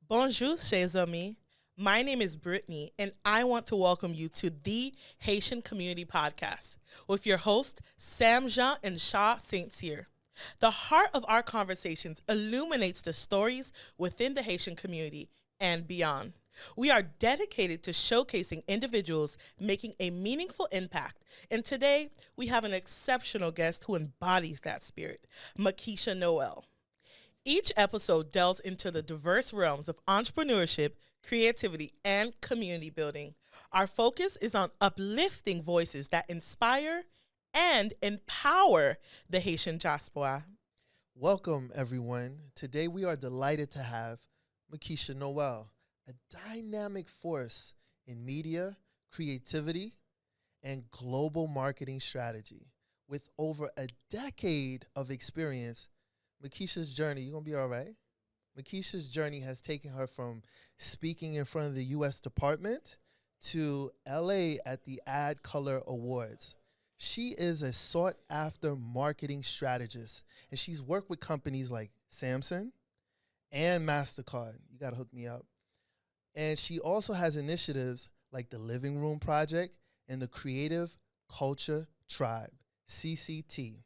Bonjour, chers amis. My name is Brittany, and I want to welcome you to the Haitian Community Podcast with your host, Sam Jean and Shah St. Cyr. The heart of our conversations illuminates the stories within the Haitian community and beyond. We are dedicated to showcasing individuals making a meaningful impact. And today, we have an exceptional guest who embodies that spirit, Makisha Noël. Each episode delves into the diverse realms of entrepreneurship, creativity, and community building. Our focus is on uplifting voices that inspire and empower the Haitian diaspora. Welcome, everyone. Today we are delighted to have Makisha Noël, a dynamic force in media, creativity, and global marketing strategy. With over a decade of experience, Makisha's journey, you're going to be all right? Makisha's journey has taken her from speaking in front of the U.S. Department to L.A. at the Ad Color Awards. She is a sought-after marketing strategist, and she's worked with companies like Samsung and MasterCard. You got to hook me up. And she also has initiatives like the Living Room Project and the Creative Culture Tribe, CCT.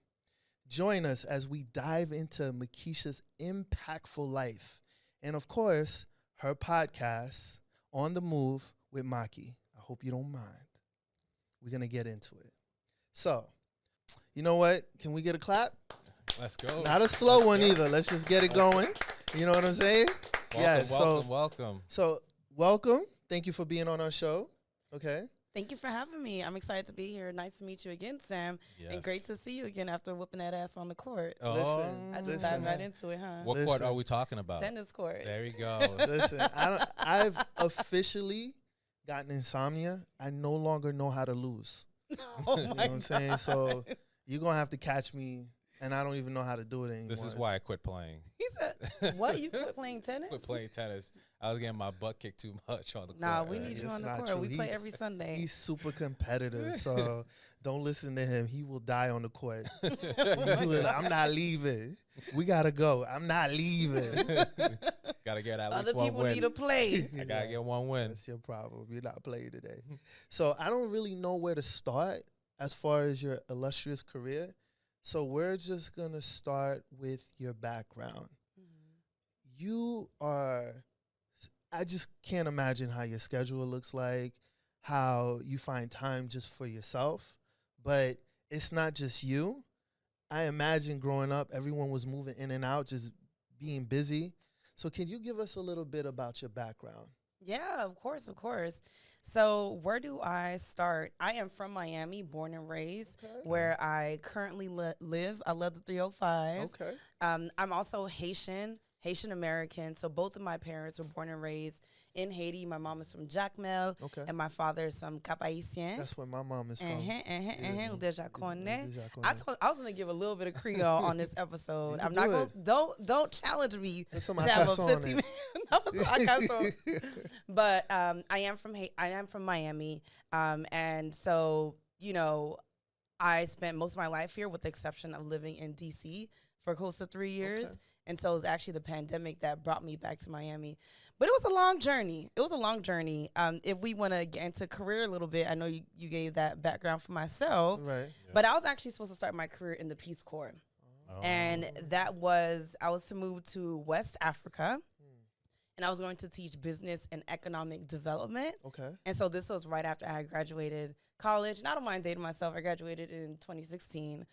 Join us as we dive into Makisha's impactful life and, of course, her podcast, On the Move with Maki. I hope you don't mind. We're going to get into it. So, you know what? Can we get a clap? Let's go. Not a slow one either. Let's just get it going. You know what I'm saying? Welcome. So, welcome. Thank you for being on our show. Okay. Thank you for having me. I'm excited to be here. Nice to meet you again, Sam. Yes. And great to see you again after whooping that ass on the court. I just Listen. dived right into it, huh? What court are we talking about? Tennis court. There you go. Listen, I've officially gotten insomnia. I no longer know how to lose. Oh You know what I'm saying? So you're going to have to catch me, and I don't even know how to do it anymore. This is why I quit playing. He said, what? You quit playing tennis? Quit playing tennis. I was getting my butt kicked too much on the court. Nah, we man. need you It's on the not court. true. We play He's- every Sunday. He's super competitive, so don't listen to him. He will die on the court. I'm not leaving. We got to go. I'm not leaving. Gotta get at Other least one people win. need to play. I gotta get one win. That's your problem. You're not playing today. So I don't really know where to start as far as your illustrious career. So we're just going to start with your background. You are, I just can't imagine how your schedule looks like, how you find time just for yourself. But it's not just you. I imagine growing up, everyone was moving in and out, just being busy. So can you give us a little bit about your background? Yeah, of course. So where do I start? I am from Miami, born and raised, where I currently live. I love the 305. Okay. I'm also Haitian American. So both of my parents were born and raised in Haiti. My mom is from Jacmel, Okay. and my father is from Cap-Haïtien. That's where my mom is from. Ou déjà connais. Déjà I connais. was gonna give a little bit of Creole on this episode. You I'm can not do gonna don't challenge me That's to what my have a cousin on 15 it. minute. I got some. But I am from Miami, and so I spent most of my life here, with the exception of living in DC for close to 3 years. Okay. And so it was actually the pandemic that brought me back to Miami. But it was a long journey. If we want to get into career a little bit, I know you gave that background for myself. Right. But I was actually supposed to start my career in the Peace Corps. Oh. And I was to move to West Africa. And I was going to teach business and economic development. Okay. And so this was right after I graduated college. And I don't mind dating myself. I graduated in 2016.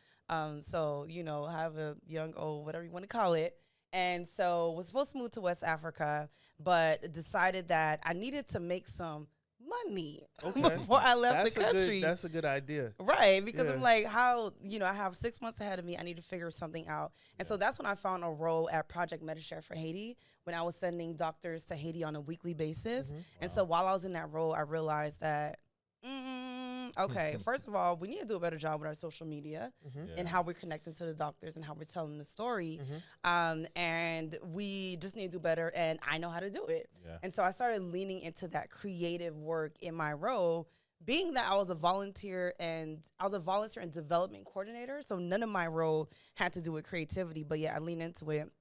So, have a young, old, whatever you want to call it. And so was supposed to move to West Africa, but decided that I needed to make some money before I left the country. That's a good idea. Right, because Yeah. I'm like, I have 6 months ahead of me. I need to figure something out. And so that's when I found a role at Project MediShare for Haiti, when I was sending doctors to Haiti on a weekly basis. And so while I was in that role, I realized that, okay, first of all, we need to do a better job with our social media and how we're connecting to the doctors and how we're telling the story. And we just need to do better, and I know how to do it. Yeah. And so I started leaning into that creative work in my role, being that I was a volunteer and development coordinator. So none of my role had to do with creativity, but yeah, I leaned into it.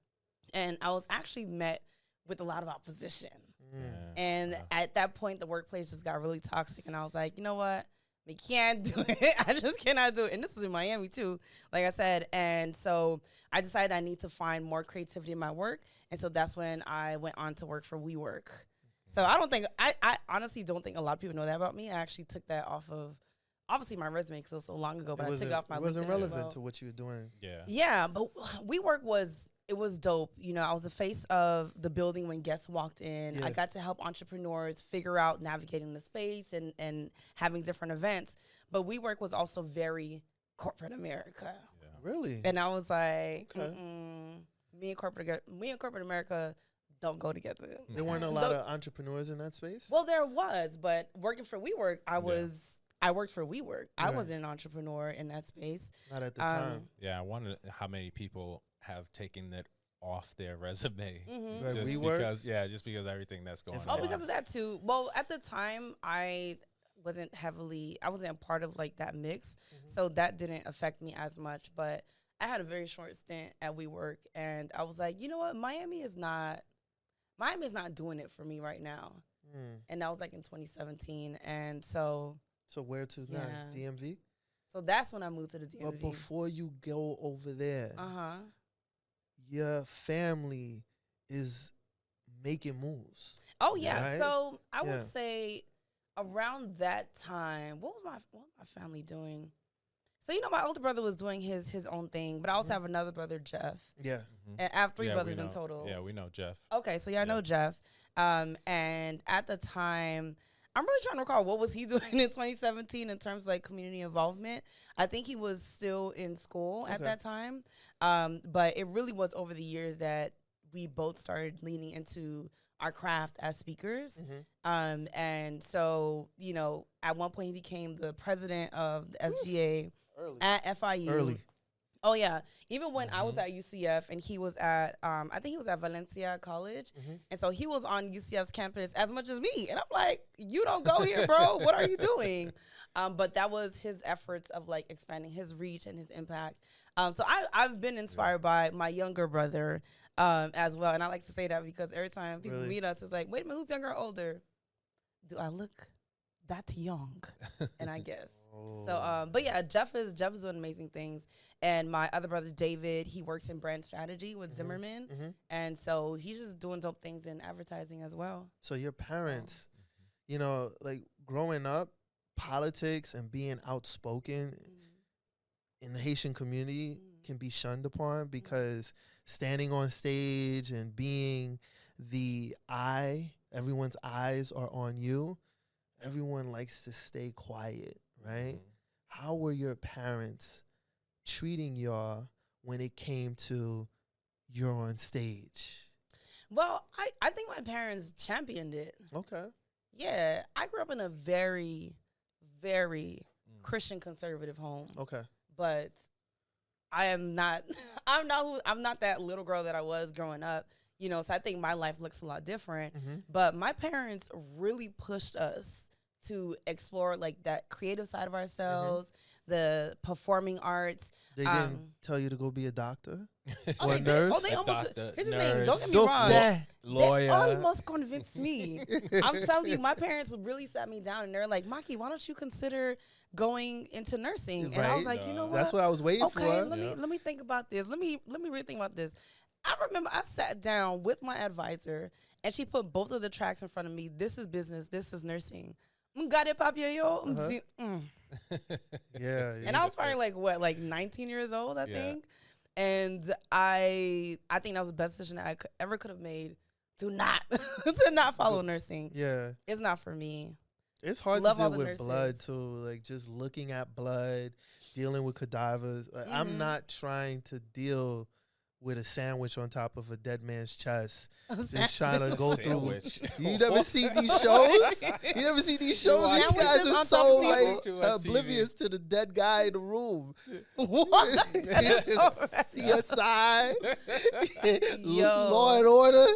And I was actually met with a lot of opposition. Mm. And at that point, the workplace just got really toxic. And I was like, you know what? We can't do it. I just cannot do it. And this is in Miami too, like I said. And so I decided I need to find more creativity in my work. And so that's when I went on to work for WeWork. So I honestly don't think a lot of people know that about me. I actually took that off of, obviously, my resume because it was so long ago, but I took it off my LinkedIn. It wasn't as relevant well. to what you were doing. Yeah. Yeah, but WeWork was dope. You know, I was the face of the building when guests walked in. Yeah. I got to help entrepreneurs figure out navigating the space and having different events. But WeWork was also very corporate America. Yeah. Really? And I was like, Okay. me and corporate America don't go together. There weren't a lot of entrepreneurs in that space? Well, there was, but working for WeWork, I worked for WeWork. I Right. wasn't an entrepreneur in that space. Not at the time. Yeah, I wonder how many people have taken that off their resume. Mhm. Like Just WeWork? just because everything that's going If- on. Oh, because of that too. Well, at the time, I wasn't a part of like that mix, so that didn't affect me as much. But I had a very short stint at WeWork, and I was like, you know what, Miami is not doing it for me right now. Mm. And that was like in 2017, and so So where to now? Yeah. DMV? that's when I moved to the DMV. But before you go over there, Uh-huh. your family is making moves. Oh yeah. Right? So I Yeah. would say around that time, what was my family doing? So you know, my older brother was doing his own thing, but I also have another brother, Jeff. Yeah. And I have three Yeah, we brothers in know. total. Yeah, we know Jeff. Okay, so yeah, I know Jeff. And at the time, I'm really trying to recall what was he doing in 2017 in terms of like community involvement. I think he was still in school at Okay. that time. But it really was over the years that we both started leaning into our craft as speakers. And so, you know, at one point he became the president of the SGA Early. at FIU. Early. Oh yeah, even when I was at UCF and he was at, I think he was at Valencia College, and so he was on UCF's campus as much as me, and I'm like, you don't go here, bro. What are you doing? But that was his efforts of like expanding his reach and his impact. So I've been inspired by my younger brother as well, and I like to say that because every time people Really? meet us, it's like, wait a minute, who's younger or older? Do I look that young? And I guess. So, but yeah, Jeff is doing amazing things. And my other brother, David, he works in brand strategy with Zimmerman. And so he's just doing dope things in advertising as well. So your parents, you know, like growing up, politics and being outspoken in the Haitian community can be shunned upon because standing on stage and being the eye, everyone's eyes are on you. Everyone likes to stay quiet, right? How were your parents treating y'all when it came to you're on stage? Well, I think my parents championed it. Okay. Yeah, I grew up in a very, very Christian conservative home. Okay. But I am not I'm not that little girl that I was growing up, you know, so I think my life looks a lot different. But my parents really pushed us to explore like that creative side of ourselves, the performing arts. They didn't tell you to go be a doctor Oh, or a they did. nurse? Oh, they almost. doctor, Here's the thing. Don't nurse, get me wrong. Doctor. Lawyer. They almost convinced me. I'm telling you, my parents really sat me down and they're like, Maki, why don't you consider going into nursing? And I was Right. like, you know what? That's what I was waiting Okay, for. let me think about this. Let me really think about this. I remember I sat down with my advisor and she put both of the tracks in front of me. This is business. This is nursing. Got it, papier, yo. Yeah. And I was probably like 19 years old, I think. And I think that was the best decision that I ever could have made. To not follow nursing. Yeah. It's not for me. It's hard Love to all deal the with blood nurses. too. Like just looking at blood, dealing with cadavers. Like, I'm not trying to deal with a sandwich on top of a dead man's chest. Just trying to go through. Sandwich. You never see these shows? You never see these shows? These watch guys sandwiches are on so top of like people? To oblivious to the dead guy in the room. What? CSI, Yo. Law and Order.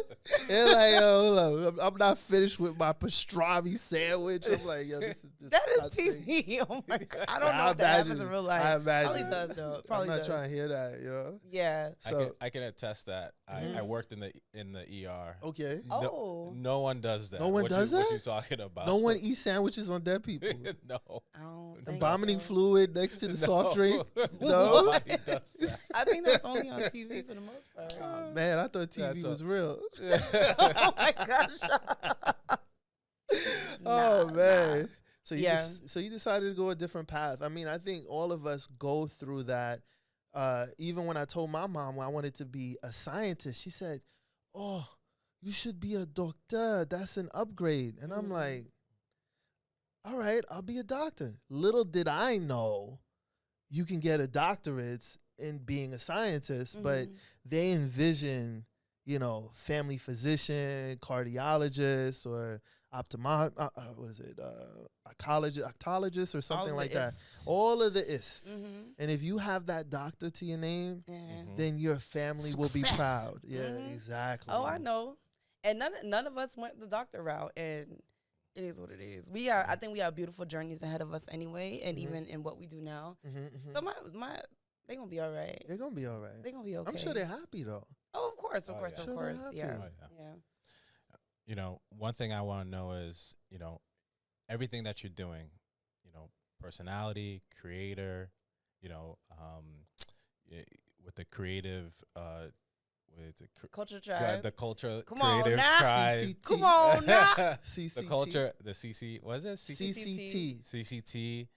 And like, yo, hold up. I'm not finished with my pastrami sandwich. I'm like, yo, this is That is disgusting. TV. Oh my God. I don't know I if that happens imagine. in real life. I imagine. Probably does though. Probably I'm not does. trying to hear that, you know? Yeah. So I can attest that. I worked in the ER. Okay. No one does that. No one does that? What you talking about? No one eats sandwiches on dead people. No. I don't think Embalming so. fluid next to the soft drink. No. Nobody does that. I think that's only on TV for the most part. Oh, man, I thought TV was real. Oh my gosh. Oh man. Nah. So you decided to go a different path. I mean, I think all of us go through that. Even when I told my mom I wanted to be a scientist, she said, "Oh, you should be a doctor. That's an upgrade." And I'm like, "All right, I'll be a doctor." Little did I know you can get a doctorate in being a scientist, but they envision, family physician, cardiologist, or oncologist or something like that. All of the ist. And if you have that doctor to your name, then your family will be proud. Yeah, exactly. Oh, I know. And none of us went the doctor route, and it is what it is. I think we have beautiful journeys ahead of us anyway, and even in what we do now. So they're gonna be all right. They're gonna be all right. They're gonna be okay. I'm sure they're happy though. Oh, of course. Yeah. Yeah. One thing I want to know is, everything that you're doing, personality, creator, with the creative, Culture tribe. the culture Come on creative now. tribe. CCT. Come on now. CCT. The culture, the CC, what is it? CCT. CCT,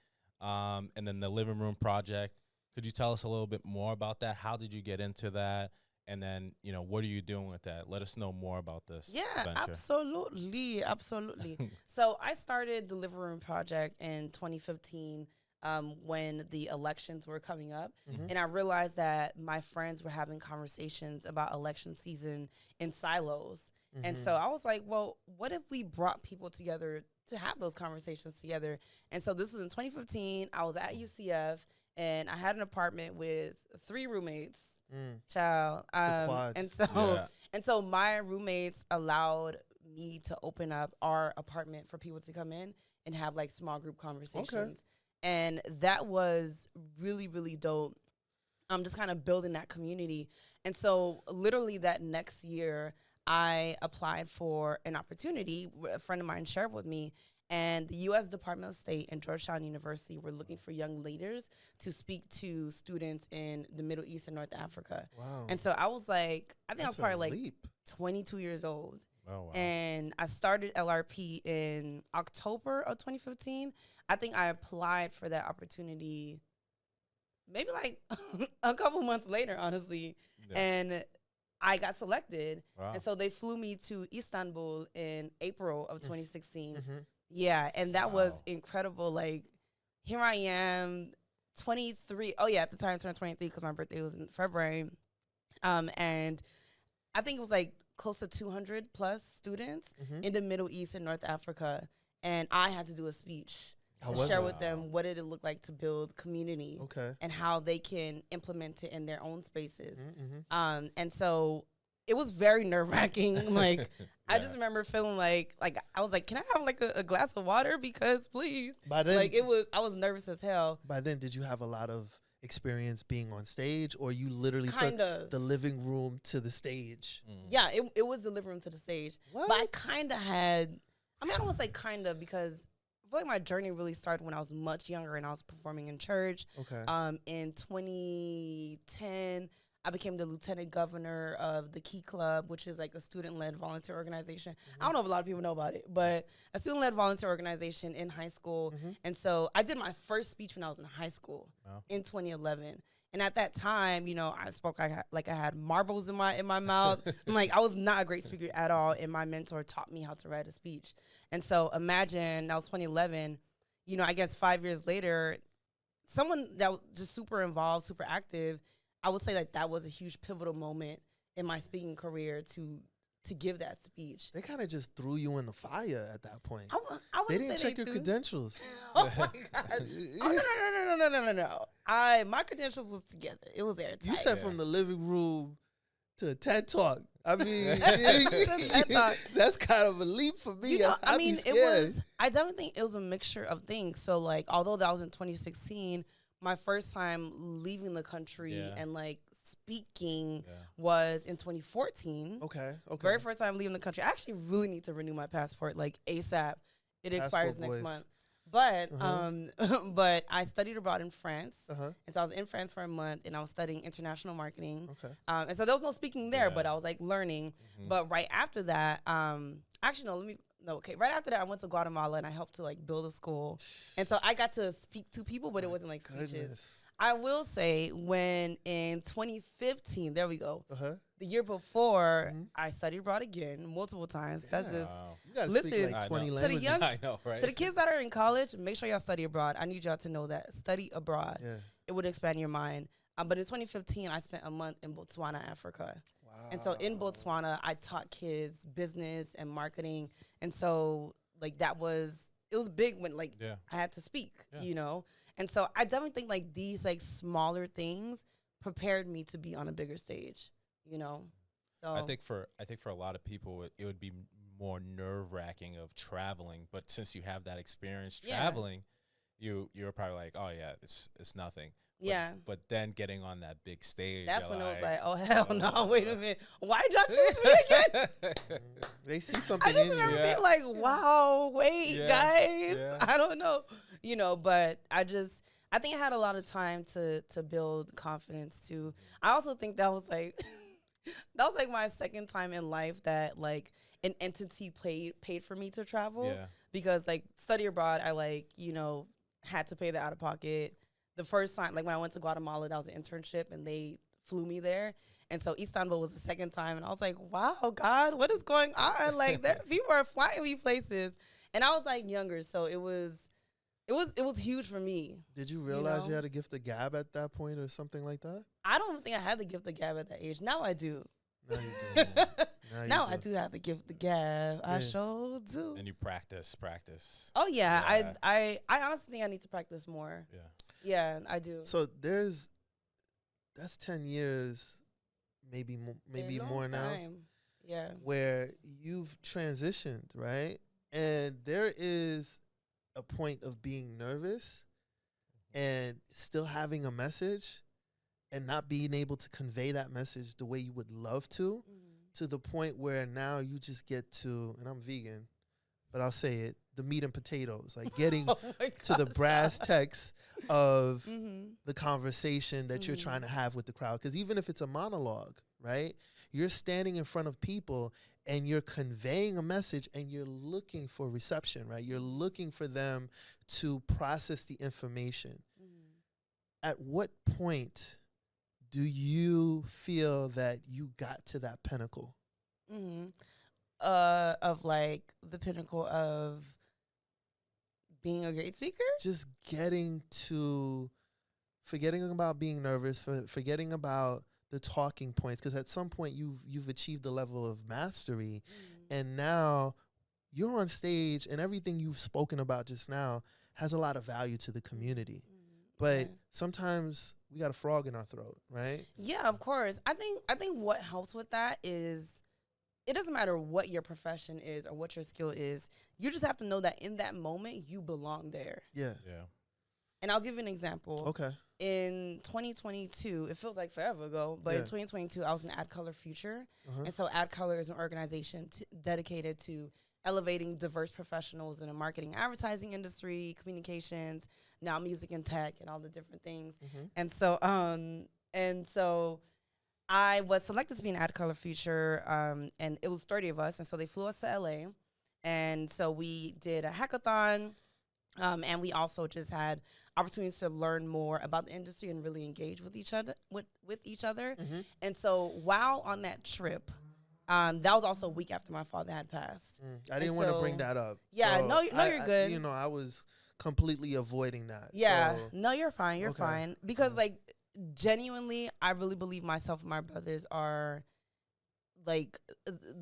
and then the Living Room Project. Could you tell us a little bit more about that? How did you get into that? And then, what are you doing with that? Let us know more about this venture. Absolutely. So I started the Living Room Project in 2015 when the elections were coming up. And I realized that my friends were having conversations about election season in silos. And so I was like, well, what if we brought people together to have those conversations together? And so this was in 2015. I was at UCF, and I had an apartment with 3 roommates. Child. And so my roommates allowed me to open up our apartment for people to come in and have like small group conversations. And that was really, really dope. Just kind of building that community. And so literally that next year, I applied for an opportunity a friend of mine shared with me. And the U.S. Department of State and Georgetown University were looking for young leaders to speak to students in the Middle East and North Africa. Wow. And so I was like, I think That's I was probably a leap. 22 years old. Oh, wow. And I started LRP in October of 2015. I think I applied for that opportunity maybe like a couple months later, honestly. Yeah. And I got selected. Wow. And so they flew me to Istanbul in April of 2016. Yeah, and that was incredible. Like, here I am, 23. Oh, yeah, at the time I turned 23 because my birthday was in February. And I think it was like close to 200 plus students in the Middle East and North Africa. And I had to do a speech to share with them what did it look like to build community and how they can implement it in their own spaces. And so it was very nerve-wracking. Like, I just remember feeling like I was like, can I have like a glass of water? Because please. By then, like I was nervous as hell. By then, did you have a lot of experience being on stage, or you literally took the living room to the stage? Yeah, it was the living room to the stage. What? But I kind of had, I don't want to say kind of, because I feel like my journey really started when I was much younger and I was performing in church. In 2010, I became the lieutenant governor of the Key Club, which is like a student-led volunteer organization. I don't know if a lot of people know about it, but a student-led volunteer organization in high school. And so I did my first speech when I was in high school in 2011. And at that time, I spoke like I had marbles in my mouth. I was not a great speaker at all, and my mentor taught me how to write a speech. And so imagine, that was 2011, I guess 5 years later, someone that was just super involved, super active, I would say like that was a huge pivotal moment in my speaking career to give that speech. They kind of just threw you in the fire at that point. They didn't check your credentials. Oh my God! No. My credentials was together. It was airtight. You said from the living room to a TED Talk. I mean, that's kind of a leap for me. I definitely think it was a mixture of things. So like, although that was in 2016. My first time leaving the country and like speaking was in 2014. Okay. Very first time leaving the country. I actually really need to renew my passport like ASAP. It expires next month. But but I studied abroad in France, and so I was in France for a month, and I was studying international marketing. Okay. And so there was no speaking there, but I was like learning. But right after that, actually no, right after that, I went to Guatemala and I helped to like build a school, and so I got to speak to people, but it wasn't like speeches. I will say when in 2015, there we go. The year before, I studied abroad again multiple times. That's just you gotta listen speak like 20 languages. To the young, I know, right? To the kids that are in college, make sure y'all study abroad. I need y'all to know that study abroad. It would expand your mind. But in 2015, I spent a month in Botswana, Africa. Wow. And so in Botswana, I taught kids business and marketing. And so like it was big when like I had to speak, you know. And so I definitely think like these like smaller things prepared me to be on a bigger stage, you know. So I think for a lot of people it would be more nerve-wracking of traveling, but since you have that experience traveling, you're probably like, oh yeah, it's nothing. But then getting on that big stage, that's when it was like, oh hell no, wait a minute, why did y'all choose me again? They see something in you. I just remember being like, wow, wait, guys, I don't know, you know. But I think I had a lot of time to build confidence too. I also think that was like my second time in life that like an entity paid for me to travel, because like study abroad, I like, you know, had to pay the out of pocket. The first time, like when I went to Guatemala, that was an internship and they flew me there. And so Istanbul was the second time. And I was like, wow, God, what is going on? Like people are flying me places. And I was like younger. So it was huge for me. Did you realize you had a gift of gab at that point or something like that? I don't think I had the gift of gab at that age. now I do. Now you do. Now I do have the gift of gab. I sure do. And you practice. Oh yeah. I honestly think I need to practice more. Yeah, I do. So that's 10 years, maybe more now. Yeah. Where you've transitioned, right? And there is a point of being nervous and still having a message and not being able to convey that message the way you would love to the point where now you just get to, and I'm vegan, but I'll say it, the meat and potatoes, like getting to the brass tacks of the conversation that you're trying to have with the crowd. Because even if it's a monologue, right, you're standing in front of people and you're conveying a message and you're looking for reception, right? You're looking for them to process the information. At what point do you feel that you got to that pinnacle? Of like the pinnacle of being a great speaker? Just getting to forgetting about being nervous, forgetting about the talking points, because at some point you've achieved the level of mastery, and now you're on stage, and everything you've spoken about just now has a lot of value to the community. But sometimes we got a frog in our throat, right? Yeah, of course. I think what helps with that is it doesn't matter what your profession is or what your skill is. You just have to know that in that moment you belong there. Yeah. And I'll give you an example. Okay. In 2022, it feels like forever ago, but in 2022, I was in Add Color Future. And so Add Color is an organization dedicated to elevating diverse professionals in the marketing, advertising industry, communications, now music and tech and all the different things. And so I was selected to be an Add Color Future, and it was 30 of us. And so they flew us to LA. And so we did a hackathon, and we also just had opportunities to learn more about the industry and really engage with each other. And so while on that trip, that was also a week after my father had passed. I didn't want to bring that up. Yeah, so you're good. I was completely avoiding that. Yeah, so. No, you're fine. You're fine. Because, like, genuinely, I really believe myself and my brothers are, like,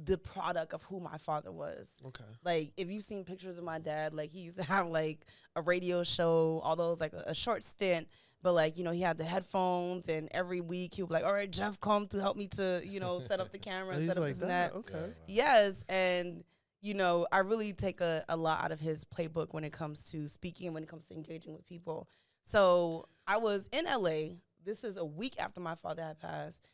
the product of who my father was. Okay. Like, if you've seen pictures of my dad, like, he used to have, like, a radio show, although it was, like, a short stint. But, like, he had the headphones, and every week he would be like, all right, Jeff, come to help me to, set up the camera and set up like this and that. Okay. Yes, and, I really take a lot out of his playbook when it comes to speaking and when it comes to engaging with people. So I was in LA this is a week after my father had passed.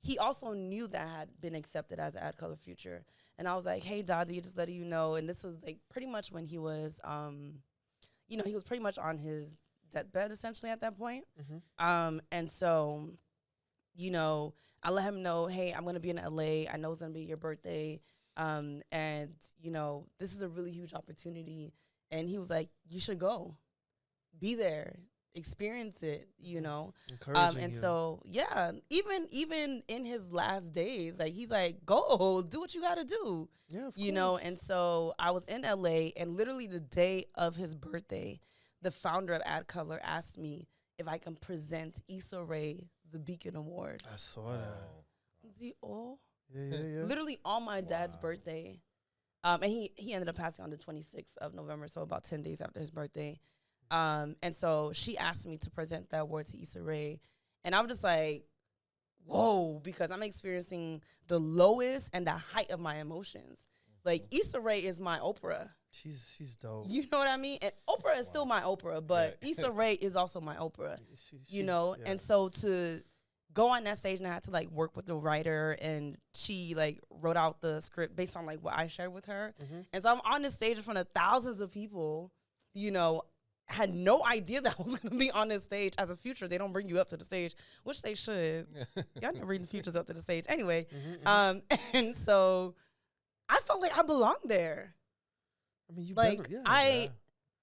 He also knew that I had been accepted as an Ad Color Future. And I was like, hey, Daddy, just letting you know. And this was like pretty much when he was, he was pretty much on his deathbed essentially at that point. And so, I let him know, hey, I'm going to be in LA. I know it's going to be your birthday. And, this is a really huge opportunity. And he was like, you should go. Be there. Experience it, Encouraging and you. so even in his last days, like he's like, go do what you got to do, yeah, of course. And so I was in LA, and literally the day of his birthday, the founder of Ad Color asked me if I can present Issa Rae the Beacon Award. I saw that. Yeah. Literally on my dad's birthday, and he ended up passing on the 26th of November, so about 10 days after his birthday. And so she asked me to present that award to Issa Rae. And I'm just like, whoa, because I'm experiencing the lowest and the height of my emotions. Like, Issa Rae is my Oprah. She's dope. You know what I mean? And Oprah is still my Oprah, but Issa Rae is also my Oprah, Yeah. And so to go on that stage, and I had to, like, work with the writer, and she, like, wrote out the script based on, like, what I shared with her. And so I'm on the stage in front of thousands of people, had no idea that I was going to be on this stage as a Future. They don't bring you up to the stage, which they should. Y'all never bring the Futures up to the stage. Anyway, and so I felt like I belonged there. I mean,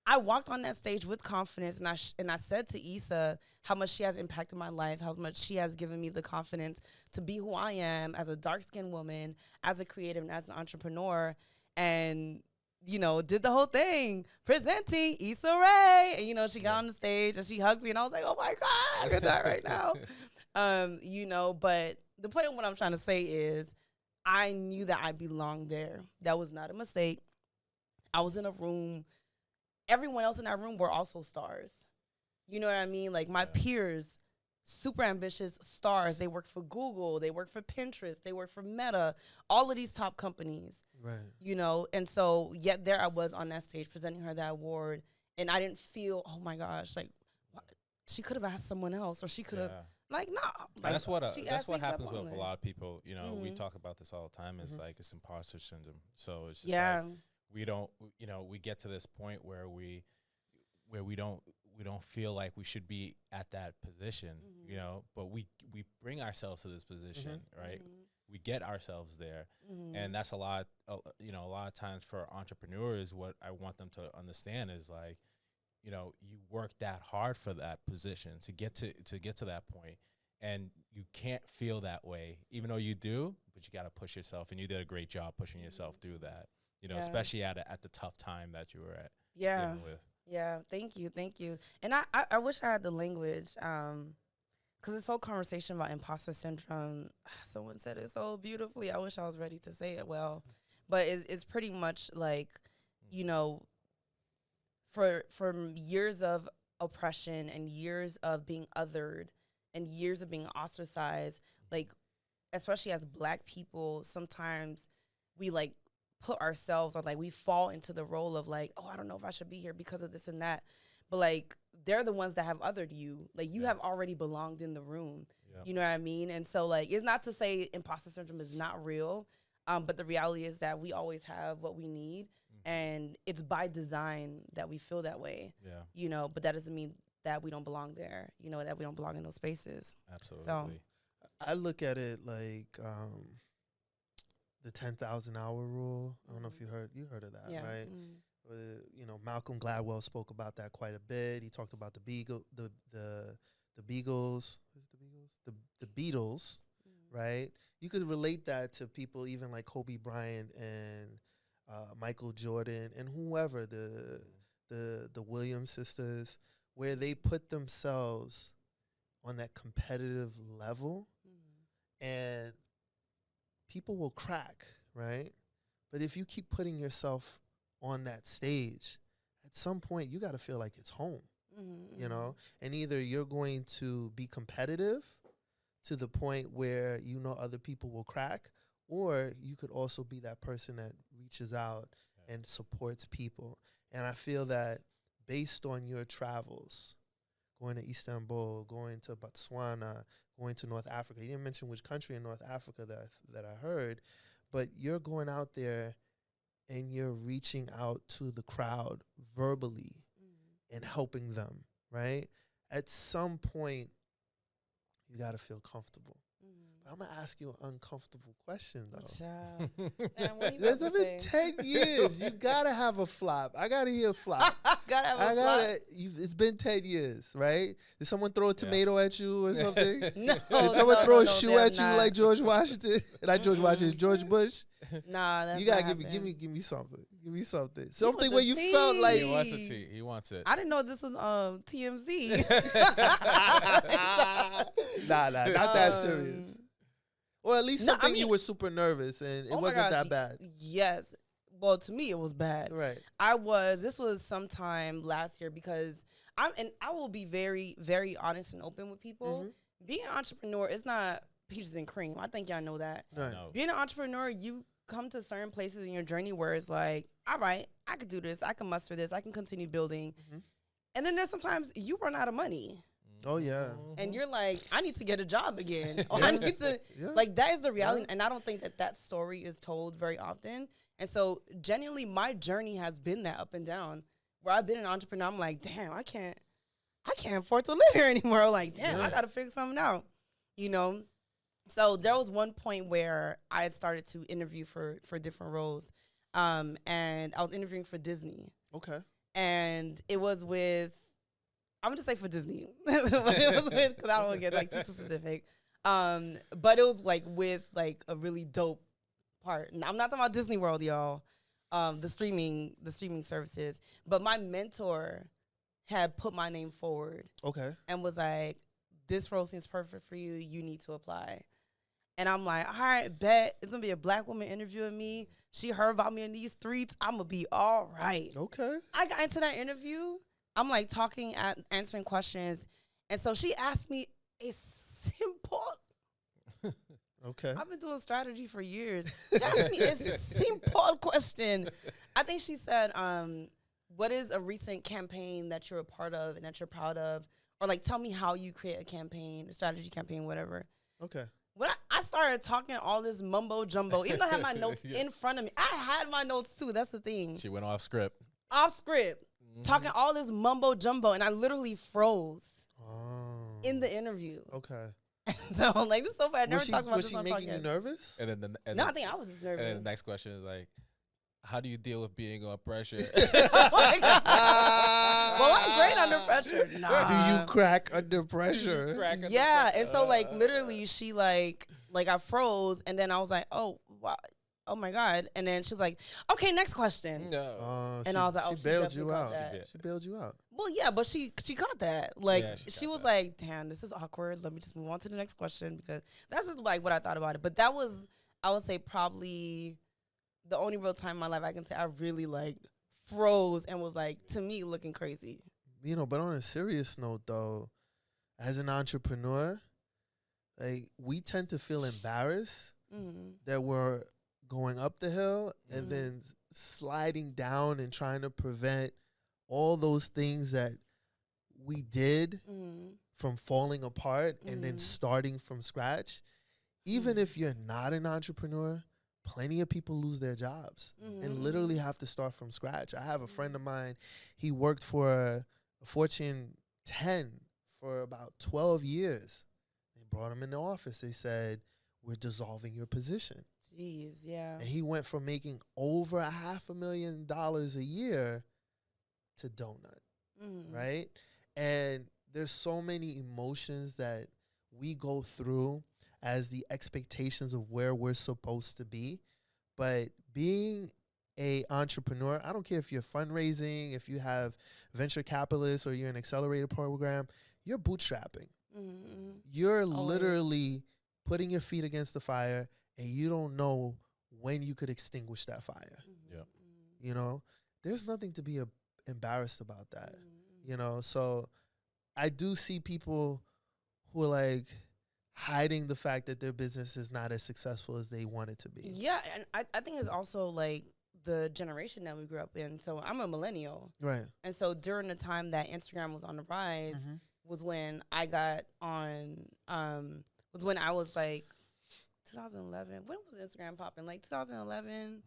I walked on that stage with confidence, and I said to Issa how much she has impacted my life, how much she has given me the confidence to be who I am as a dark-skinned woman, as a creative, and as an entrepreneur, and did the whole thing, presenting Issa Rae. And, she got on the stage and she hugged me, and I was like, oh my God, I'm gonna die right now. But the point of what I'm trying to say is I knew that I belonged there. That was not a mistake. I was in a room. Everyone else in that room were also stars. You know what I mean? Like my peers, super ambitious stars. They work for Google. They work for Pinterest. They work for Meta. All of these top companies. Right. And so yet there I was on that stage presenting her that award, and I didn't feel, oh my gosh, like what? She could have asked someone else, or she could have, like, no. Like, that's what happens with a lot of people. We talk about this all the time. It's like it's imposter syndrome. So it's just like we don't, we get to this point where we don't feel like we should be at that position, but we bring ourselves to this position, right? We get ourselves there. And that's a lot of times for entrepreneurs, what I want them to understand is like, you work that hard for that position to get to that point. And you can't feel that way, even though you do, but you got to push yourself, and you did a great job pushing yourself through that, especially at the tough time that you were at. Dealing with. Yeah, thank you. And I wish I had the language, because this whole conversation about imposter syndrome, someone said it so beautifully. I wish I was ready to say it well. But it's pretty much like, for years of oppression and years of being othered and years of being ostracized, like, especially as Black people, sometimes we, like, put ourselves, or like we fall into the role of like, oh, I don't know if I should be here because of this and that. But like, they're the ones that have othered you. Like, you have already belonged in the room. You know what I mean? And so like, it's not to say imposter syndrome is not real. But the reality is that we always have what we need. And it's by design that we feel that way. But that doesn't mean that we don't belong there, that we don't belong in those spaces. Absolutely. So I look at it like the 10,000 hour rule. I don't know if you heard of that, right? Malcolm Gladwell spoke about that quite a bit. He talked about the Beagles, the Beatles, right? You could relate that to people even like Kobe Bryant and Michael Jordan and whoever, the Williams sisters, where they put themselves on that competitive level, and people will crack, right? But if you keep putting yourself on that stage, at some point you got to feel like it's home, and either you're going to be competitive to the point where other people will crack, or you could also be that person that reaches out and supports people. And I feel that based on your travels, going to Istanbul, going to Botswana, going to North Africa. You didn't mention which country in North Africa that I heard, but you're going out there and you're reaching out to the crowd verbally and helping them, right? At some point, you got to feel comfortable. I'm going to ask you an uncomfortable question, though. Sam, There's been 10 years. You got to have a flop. I got to hear a flop. It's been 10 years, right? Did someone throw a tomato at you or something? No. Did someone throw a shoe at you like George Washington? Not George Washington, George Bush? Nah, that's you gotta not give me something. Give me something. Something where you felt like he wants a tea. He wants it. I didn't know this was TMZ. Nah, not that serious. Or at least something you were super nervous and it wasn't that bad. Yes. Well, to me, it was bad. Right. This was sometime last year because I will be very, very honest and open with people. Being an entrepreneur is not peaches and cream. I think y'all know that. Right. No. Being an entrepreneur, you come to certain places in your journey where it's like, all right, I could do this. I can muster this. I can continue building. And then there's sometimes you run out of money. Oh, yeah. And you're like, I need to get a job again. Or I need to, like, that is the reality. And I don't think that story is told very often. And so, genuinely, my journey has been that up and down. Where I've been an entrepreneur, I'm like, damn, I can't afford to live here anymore. Like, damn, I got to figure something out, you know? So, there was one point where I had started to interview for different roles. And I was interviewing for Disney. Okay. And it was with, I'm just say for Disney, it was with, because I don't want to get like too specific. But it was like with like a really dope part. And I'm not talking about Disney World, y'all. The streaming services. But my mentor had put my name forward. Okay. And was like, this role seems perfect for you. You need to apply. And I'm like, all right, bet. It's going to be a black woman interviewing me. She heard about me in these streets. I'm going to be all right. Okay. I got into that interview. I'm like talking, answering questions. And so she asked me a simple. Okay. I've been doing strategy for years. She asked me a simple question. I think she said, what is a recent campaign that you're a part of and that you're proud of? Or like, tell me how you create a campaign, a strategy campaign, whatever. Okay. When I started talking all this mumbo jumbo, even though I had my notes in front of me, I had my notes too. That's the thing. She went off script. Off script. Talking all this mumbo jumbo, and I literally froze in the interview. Okay. So, like, this is so bad. I never talked about this on podcast. Was she making you nervous? No, I think I was just nervous. And then the next question is like, how do you deal with being under pressure? Oh my God. Well, I'm great under pressure. Nah. Do you crack under pressure? And so, like, literally, she, like I froze, and then I was like, oh, wow. Oh my God. And then she's like, okay, next question. No. And I was like, oh, she bailed you out. She bailed you out. Well, yeah, but she caught that. Like, she was like, damn, this is awkward. Let me just move on to the next question, because that's just like what I thought about it. But that was, I would say, probably the only real time in my life I can say I really like froze and was like, to me, looking crazy. You know, but on a serious note though, as an entrepreneur, like, we tend to feel embarrassed that we're going up the hill and then sliding down and trying to prevent all those things that we did from falling apart and then starting from scratch. Even if you're not an entrepreneur, plenty of people lose their jobs and literally have to start from scratch. I have a friend of mine, he worked for a Fortune 10 for about 12 years. They brought him in the office. They said, we're dissolving your position. Jeez, yeah. And he went from making over $500,000 a year to donut, right? And there's so many emotions that we go through as the expectations of where we're supposed to be. But being a entrepreneur, I don't care if you're fundraising, if you have venture capitalists, or you're an accelerator program, you're bootstrapping. You're literally putting your feet against the fire, and you don't know when you could extinguish that fire. Yeah. You know, there's nothing to be embarrassed about that. You know, so I do see people who are like hiding the fact that their business is not as successful as they want it to be. Yeah, and I think it's also like the generation that we grew up in. So I'm a millennial. Right. And so during the time that Instagram was on the rise, was when I got on. Was when I was like 2011. When was Instagram popping? Like 2011.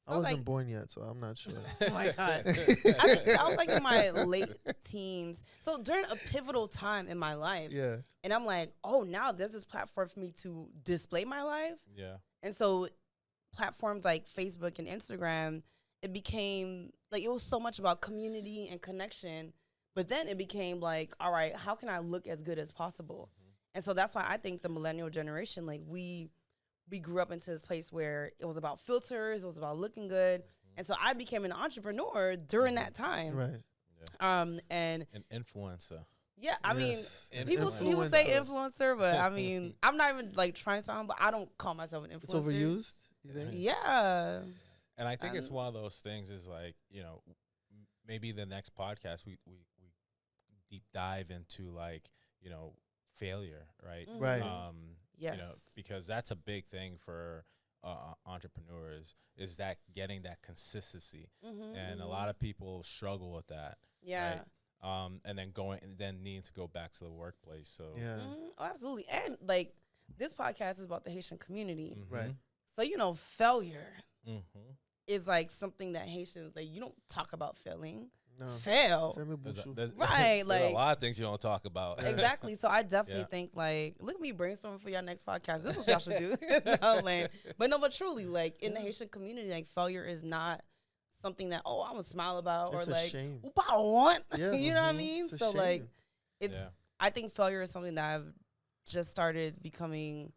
I wasn't born yet, so I'm not sure. Oh my God. I was like in my late teens. So during a pivotal time in my life. Yeah. And I'm like, oh, now there's this platform for me to display my life. Yeah. And so platforms like Facebook and Instagram, it became like, it was so much about community and connection. But then it became like, all right, how can I look as good as possible? And so that's why I think the millennial generation, like we grew up into this place where it was about filters, it was about looking good. And so I became an entrepreneur during that time. Right. Yeah. And an influencer. yeah, I Yes. mean, people say influencer, but I mean, I'm not even like trying to sound, but I don't call myself an influencer. It's overused, you think? Yeah. And I think it's one of those things is like, maybe the next podcast we deep dive into like, failure, right? Right. Yes. Because that's a big thing for entrepreneurs is that getting that consistency. And a lot of people struggle with that. Yeah. Right? And then needing to go back to the workplace. So Yeah. Oh, absolutely. And like this podcast is about the Haitian community. Right. So, failure is like something that Haitians, like, you don't talk about failing. No. Fail. There's Right. a Like lot of things you don't talk about. exactly. So I definitely think like, look at me brainstorming for your next podcast. This is what y'all should do. No, like, but truly, like in the Haitian community, like failure is not something that, I'm gonna smile about It's or a like, shame. I want. Yeah, You know what I mean? It's a So like, shame. it's. Yeah. I think failure is something that I've just started becoming,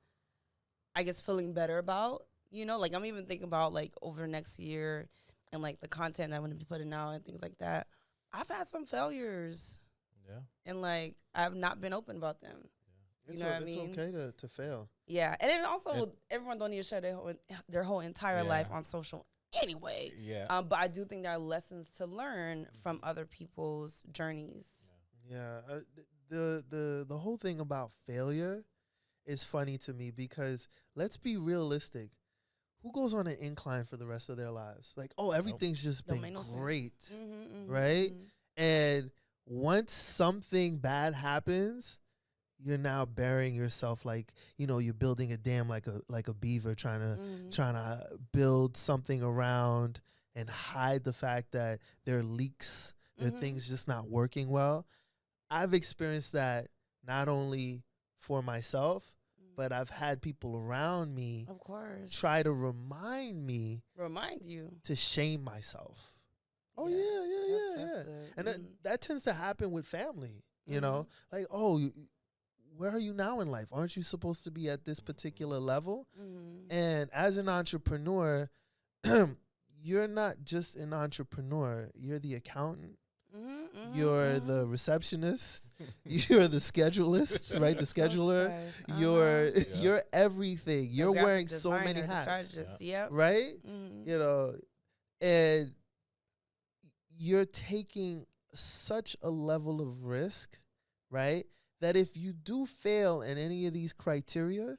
I guess, feeling better about. Like I'm even thinking about like over the next year and like the content that I'm gonna be putting out and things like that. I've had some failures. Yeah. And like I've not been open about them. You know what I mean? It's okay to fail. Yeah, and then also everyone don't need to share their whole entire life on social anyway. Yeah. But I do think there are lessons to learn from other people's journeys. Yeah. The whole thing about failure is funny to me because let's be realistic. Who goes on an incline for the rest of their lives? Like, everything's just been great, right? And once something bad happens, you're now burying yourself like, you're building a dam like a beaver trying to build something around and hide the fact that there are leaks, there are things just not working well. I've experienced that not only for myself, but I've had people around me, of course, try to remind you to shame myself. Oh yeah. And that tends to happen with family, you know, like, where are you now in life? Aren't you supposed to be at this particular level? And as an entrepreneur, you're not just an entrepreneur. You're the accountant. You're the receptionist. You're the schedulist, right? The scheduler. You're everything. You're wearing so many hats, right? And you're taking such a level of risk, right? That if you do fail in any of these criteria,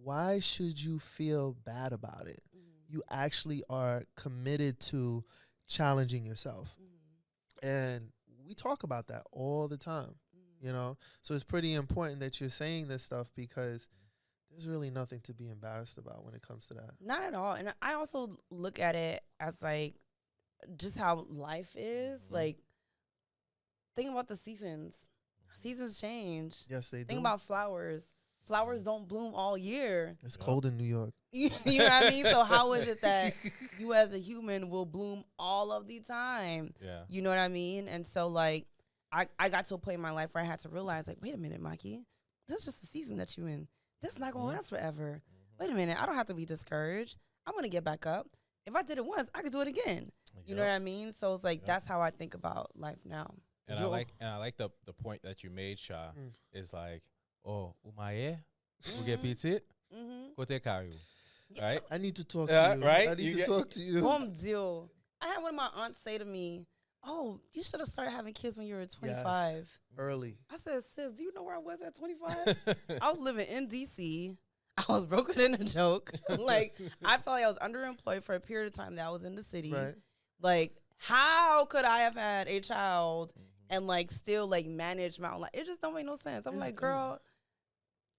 why should you feel bad about it? You actually are committed to challenging yourself. And we talk about that all the time, So it's pretty important that you're saying this stuff because there's really nothing to be embarrassed about when it comes to that. Not at all. And I also look at it as like just how life is. Like, think about the seasons. Seasons change. Yes, they do. Think about flowers. Flowers don't bloom all year. It's cold in New York. You know what I mean? So how is it that you as a human will bloom all of the time? Yeah. You know what I mean? And so like I got to a point in my life where I had to realize like, wait a minute, Maki, this is just a season that you're in. This is not gonna last forever. Wait a minute, I don't have to be discouraged. I'm gonna get back up. If I did it once, I could do it again. You know what I mean? So it's like that's how I think about life now. And I like the point that you made, Sha, is like, umaye, uge pitit, kote karu. Right? I need to talk to you. Right? I need to talk to you. Boom deal. I had one of my aunts say to me, you should have started having kids when you were 25. Yes. Early. I said, sis, do you know where I was at 25? I was living in D.C. I was broken in a joke. Like, I felt like I was underemployed for a period of time that I was in the city. Right. Like, how could I have had a child and like still like manage my own life. It just don't make no sense. I'm like, girl,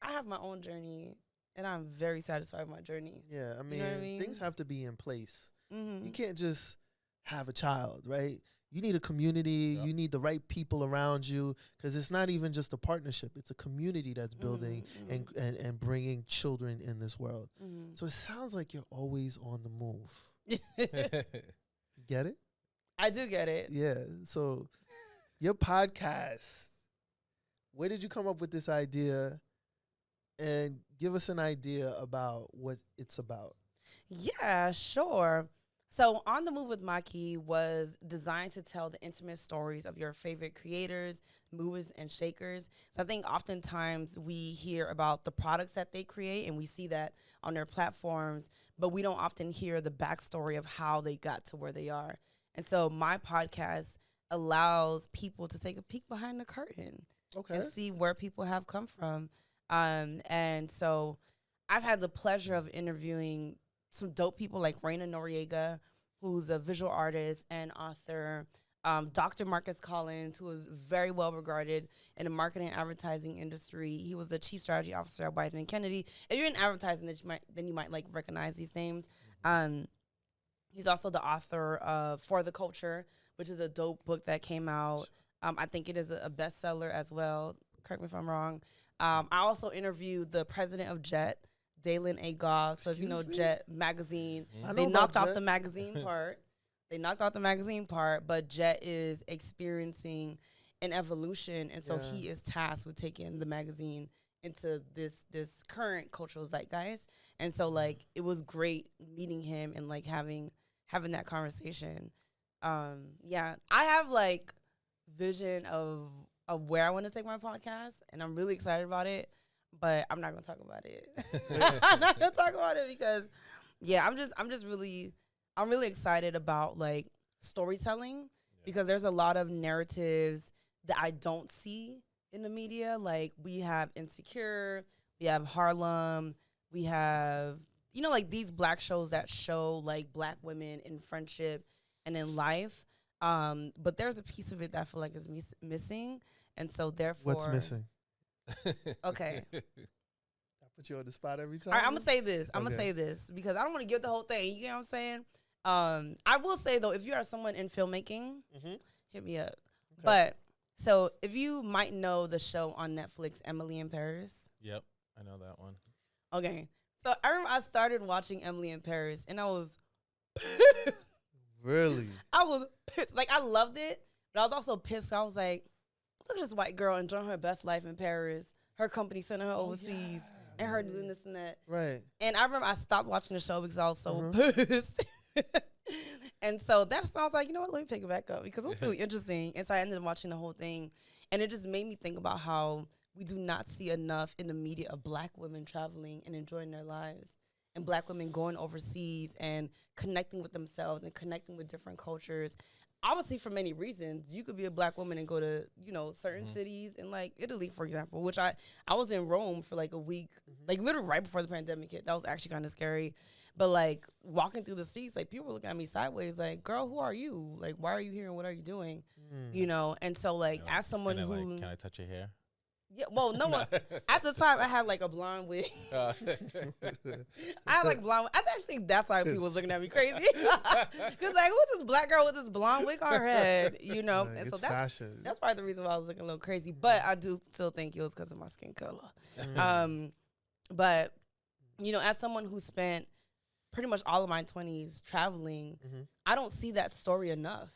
I have my own journey, and I'm very satisfied with my journey. Yeah, I mean, you know what I mean? Things have to be in place. Mm-hmm. You can't just have a child, right? You need a community. Yep. You need the right people around you, because it's not even just a partnership. It's a community that's building and bringing children in this world. Mm-hmm. So it sounds like you're always on the move. Get it? I do get it. Yeah. So your podcast, where did you come up with this idea? And give us an idea about what it's about. Yeah, sure. So On the Move with Maki was designed to tell the intimate stories of your favorite creators, movers, and shakers. So I think oftentimes we hear about the products that they create and we see that on their platforms, but we don't often hear the backstory of how they got to where they are. And so my podcast allows people to take a peek behind the curtain and see where people have come from. And so I've had the pleasure of interviewing some dope people like Raina Noriega, who's a visual artist and author, Dr. Marcus Collins, who is very well regarded in the marketing and advertising industry. He was the chief strategy officer at White & Kennedy. If you're in advertising, then you might like recognize these names. He's also the author of For the Culture, which is a dope book that came out. I think it is a bestseller as well. Correct me if I'm wrong. I also interviewed the president of JET, Dalen A. Goff. So if you know JET magazine, they knocked out the magazine part. They knocked out the magazine part, but JET is experiencing an evolution, and so he is tasked with taking the magazine into this current cultural zeitgeist. And so like it was great meeting him and like having that conversation. Yeah, I have like vision of where I want to take my podcast, and I'm really excited about it, but I'm not gonna talk about it. I'm not gonna talk about it because, yeah, I'm really excited about like storytelling because there's a lot of narratives that I don't see in the media. Like we have Insecure, we have Harlem, we have, you know, like these Black shows that show like Black women in friendship and in life. But there's a piece of it that I feel like is missing. And so therefore. What's missing? Okay. I put you on the spot every time. All right, I'm going to say this. I'm going to say this because I don't want to give the whole thing. You know what I'm saying? I will say, though, if you are someone in filmmaking, hit me up. Okay. But so if you might know the show on Netflix, Emily in Paris. Yep, I know that one. Okay. So I remember I started watching Emily in Paris, and I was pissed. Really? I was pissed. Like, I loved it, but I was also pissed. I was like, look at this white girl enjoying her best life in Paris. Her company sending her overseas, and her doing this and that. Right. And I remember I stopped watching the show because I was so pissed. And so that's when I was like, you know what, let me pick it back up because it was really interesting. And so I ended up watching the whole thing. And it just made me think about how we do not see enough in the media of Black women traveling and enjoying their lives. And Black women going overseas and connecting with themselves and connecting with different cultures. Obviously, for many reasons, you could be a Black woman and go to, you know, certain cities in like Italy, for example, which I was in Rome for like a week, like literally right before the pandemic hit. That was actually kind of scary. But like walking through the streets, like people were looking at me sideways, like, girl, who are you? Like, why are you here and what are you doing? You know? And so like as someone who. Like, can I touch your hair? Yeah, well, no one. At the time, I had like a blonde wig. I had like blonde. I actually think that's why people was looking at me crazy. Because like, who's this Black girl with this blonde wig on her head? You know, Like, and so fashion. that's probably the reason why I was looking a little crazy. But I do still think it was because of my skin color. But you know, as someone who spent pretty much all of my 20s traveling, I don't see that story enough,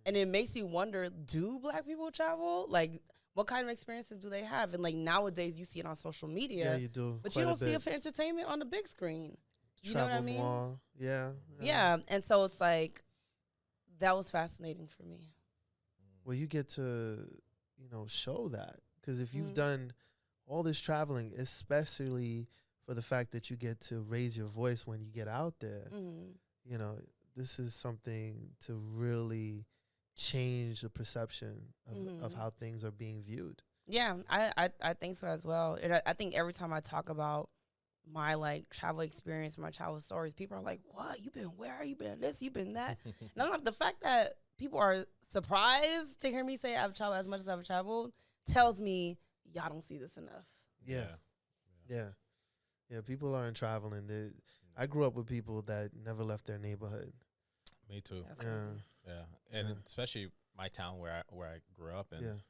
and it makes you wonder: do Black people travel? Like, what kind of experiences do they have? And like nowadays, you see it on social media. Yeah, you do. But you don't see it for entertainment on the big screen. You know what I mean? Noir. Yeah. Yeah. And so it's like, that was fascinating for me. Well, you get to, you know, show that. Because if you've done all this traveling, especially for the fact that you get to raise your voice when you get out there, you know, this is something to really change the perception of how things are being viewed. Yeah, I think so as well. And I think every time I talk about my like travel experience, my travel stories, people are like, what, you been where, you been this, you been that. And I'm like, the fact that people are surprised to hear me say I've traveled as much as I've traveled tells me y'all don't see this enough. Yeah. People aren't traveling. I grew up with people that never left their neighborhood. Me too. That's crazy. And especially my town where I grew up in,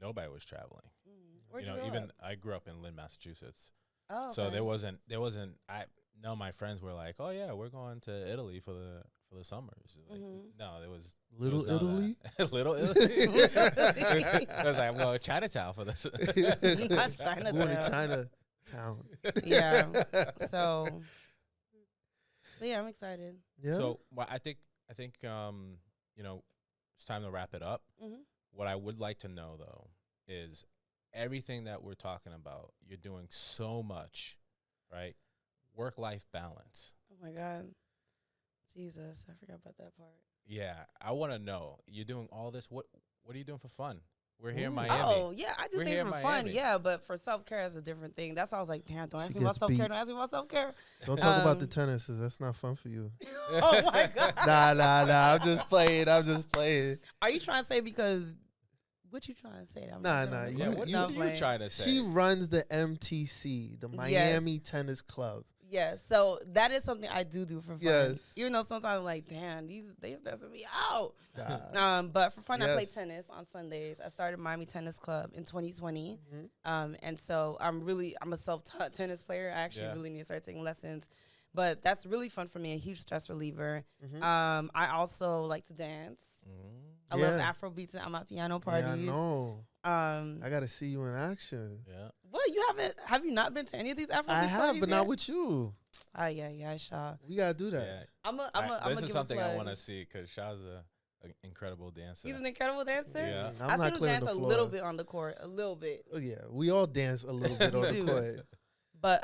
nobody was traveling. Where'd you know, grow even up? I grew up in Lynn, Massachusetts. Oh, So okay. there wasn't. I know my friends were like, oh yeah, we're going to Italy for the summers. Like, no, there was Little there was none of Italy? that. Little Italy. It was like, well, Chinatown for this. Not Chinatown. Going to Chinatown. Yeah. So yeah, I'm excited. Yeah. So well, I think you know, it's time to wrap it up. What I would like to know though is everything that we're talking about. You're doing so much, right? Work-life balance. Oh my God. Jesus, I forgot about that part. Yeah, I want to know. You're doing all this. What are you doing for fun? We're here in Ooh. Miami. Oh, yeah, I do We're things here in for fun. Miami. Yeah, but for self-care is a different thing. That's why I was like, damn, don't She ask me about gets self-care. beat. Don't ask me about self-care. Don't talk about the tennis, 'cause that's not fun for you. Oh my God. Nah. I'm just playing. Are you trying to say because what you trying to say? I'm Nah, not nah, doing Yeah, it. what you- are you trying to say? She runs the MTC, the Miami Tennis Club. Yes, so that is something I do for fun. Yes. Even though sometimes I'm like, damn, they stressing me out. Nah. But for fun, I play Yes. tennis on Sundays. I started Miami Tennis Club in 2020. Mhm. And so I'm a self-taught tennis player. I actually Yeah. really need to start taking lessons. But that's really fun for me, a huge stress reliever. Mhm. I also like to dance. I Yeah. love Afro beats at my piano parties. Yeah, I know. Um, I got to see you in action. Yeah. what, have you not been to any of these Afro I beats have, parties but yet? not with you. Yeah, Shaw. We got to do that. Yeah. I'm This give is a something I plug. want to see because Shaw's an incredible dancer. He's an incredible dancer. Yeah. I'm I've not seen him clearing dance the a floor. little bit on the court, a little bit. Oh, yeah. We all dance a little bit on We the do. court. But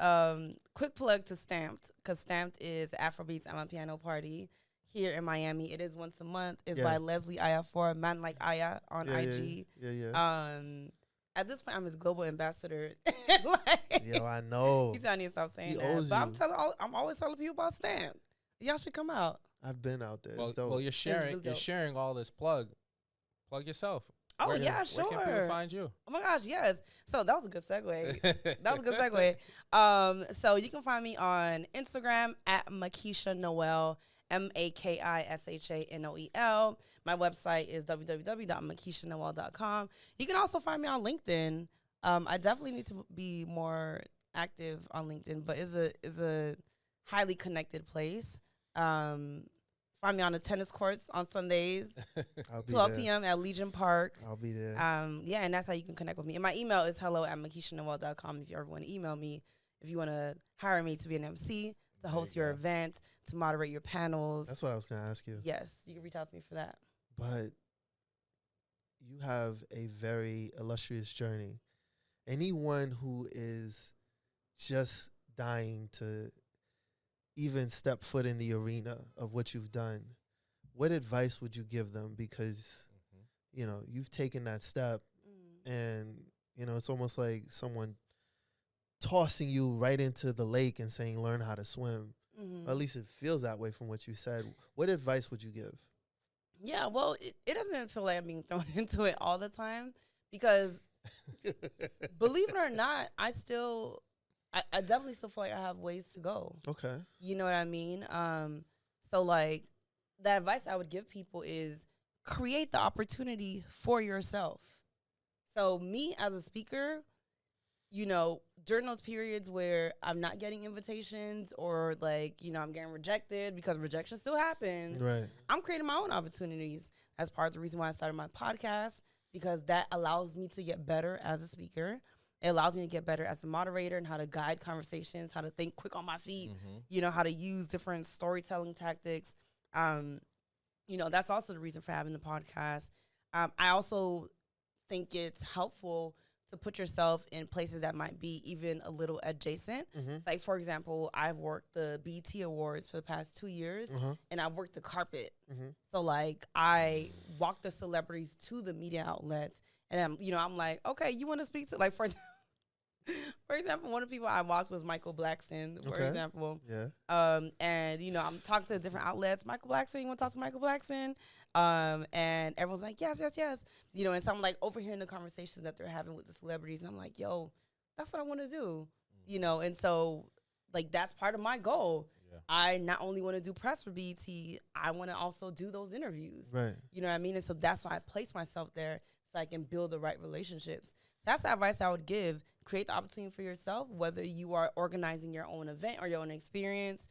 quick plug to Stamped, because Stamped is Afrobeats at my piano party here in Miami. It is once a month. It's Yeah. by Leslie Ayafor, Man Like Aya on Yeah, IG. Yeah. At this point, I'm his global ambassador. Like, Yo, I know. he's telling me to stop saying He that. owes But you. I'm always telling people about Stamped. Y'all should come out. I've been out there. Well, It's dope. well, you're sharing. really You're dope. sharing all this. Plug yourself. Oh, Where- yeah, sure. Where can people find you? Oh my gosh, yes. So that was a good segue. That was a good segue. So you can find me on Instagram at Makisha Noël, MAKISHANOEL. My website is www.makishanoel.com. You can also find me on LinkedIn. I definitely need to be more active on LinkedIn, but is a highly connected place. Find me on the tennis courts on Sundays, I'll be 12 there. p.m. at Legion Park. I'll be there. Yeah, and that's how you can connect with me. And my email is hello@makishanoel.com if you ever want to email me, if you want to hire me to be an MC, to host your event, to moderate your panels. That's what I was going to ask you. Yes, you can reach out to me for that. But you have a very illustrious journey. Anyone who is just dying to even step foot in the arena of what you've done, what advice would you give them? Because, you know, you've taken that step and, you know, it's almost like someone tossing you right into the lake and saying, learn how to swim. At least it feels that way from what you said. What advice would you give? Yeah, well, it doesn't feel like I'm being thrown into it all the time because, believe it or not, I definitely still feel like I have ways to go. Okay. You know what I mean? So, like, the advice I would give people is create the opportunity for yourself. So, me as a speaker, you know, during those periods where I'm not getting invitations or, like, you know, I'm getting rejected because rejection still happens, Right. I'm creating my own opportunities. That's part of the reason why I started my podcast, because that allows me to get better as a speaker. It allows me to get better as a moderator and how to guide conversations, how to think quick on my feet, you know, how to use different storytelling tactics. You know, that's also the reason for having the podcast. I also think it's helpful to put yourself in places that might be even a little adjacent. It's like, for example, I've worked the BET Awards for the past 2 years, and I've worked the carpet. So, like, I walk the celebrities to the media outlets, and I'm like, okay, you want to speak to, like, for example, For example, one of the people I watched was Michael Blackson, for example. Yeah. And, you know, I'm talking to different outlets. Michael Blackson, you want to talk to Michael Blackson? And everyone's like, yes, yes, yes. You know, and so I'm like overhearing the conversations that they're having with the celebrities. And I'm like, yo, that's what I want to do. You know, and so, like, that's part of my goal. Yeah. I not only want to do press for BET, I want to also do those interviews. Right. You know what I mean? And so that's why I place myself there so I can build the right relationships. So that's the advice I would give. Create the opportunity for yourself, whether you are organizing your own event or your own experience.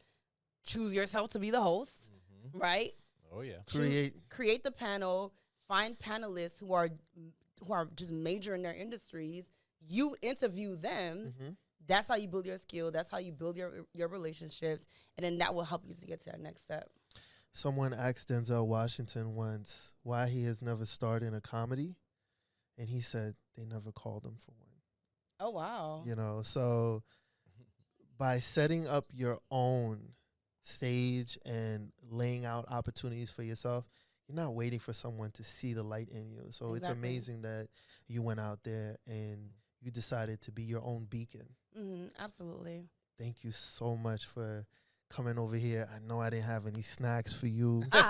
Choose yourself to be the host, right? Oh, yeah. Create the panel. Find panelists who are just major in their industries. You interview them. That's how you build your skill. That's how you build your relationships. And then that will help you to get to that next step. Someone asked Denzel Washington once why he has never starred in a comedy. And he said they never called him for one. Oh, wow. You know, so by setting up your own stage and laying out opportunities for yourself, you're not waiting for someone to see the light in you. So It's amazing that you went out there and you decided to be your own beacon. Absolutely. Thank you so much for coming over here. I know I didn't have any snacks for you. You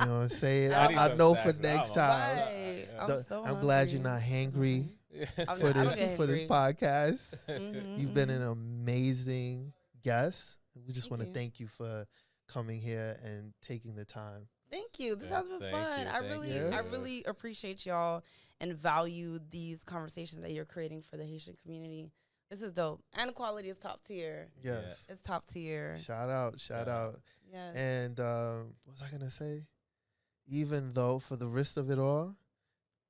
know what I'm saying? I know for next time. Right. I'm glad you're not hangry for this podcast. You've been an amazing guest. We just want to thank you for coming here and taking the time. Thank you. This has been fun. I really appreciate y'all and value these conversations that you're creating for the Haitian community. This is dope. And the quality is top tier. Yes. It's top tier. Shout out. Yes. And what was I going to say? Even though for the rest of it all,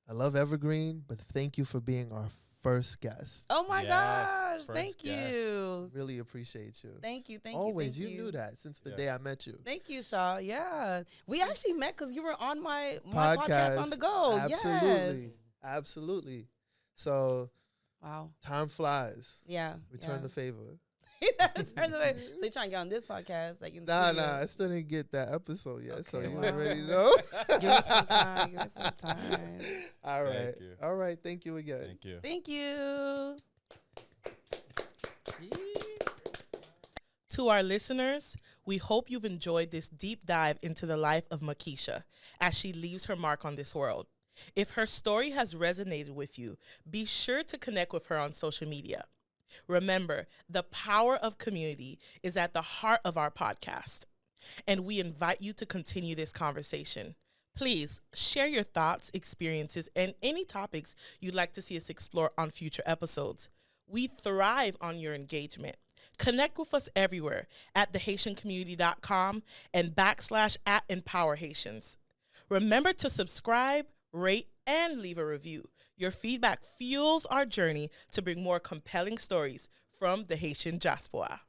I love Evergreen, but thank you for being our first guest. Oh, my gosh. Thank you. Really appreciate you. Thank you. Always. You knew that since the day I met you. Thank you, Shaw. Yeah. We actually met because you were on my podcast on the go. Absolutely. Yes. Absolutely. So, wow. Time flies. Yeah. Return the favor. Return the favor. So you're trying to get on this podcast? Like Nah. I still didn't get that episode yet. Okay, so you already know. Give us some time. All right. All right. Thank you again. Thank you. To our listeners, we hope you've enjoyed this deep dive into the life of Makisha as she leaves her mark on this world. If her story has resonated with you, be sure to connect with her on social media. Remember, the power of community is at the heart of our podcast, and we invite you to continue this conversation. Please share your thoughts, experiences, and any topics you'd like to see us explore on future episodes. We thrive on your engagement. Connect with us everywhere at thehaitiancommunity.com and / @EmpowerHaitians. Remember to subscribe, rate, and leave a review. Your feedback fuels our journey to bring more compelling stories from the Haitian diaspora.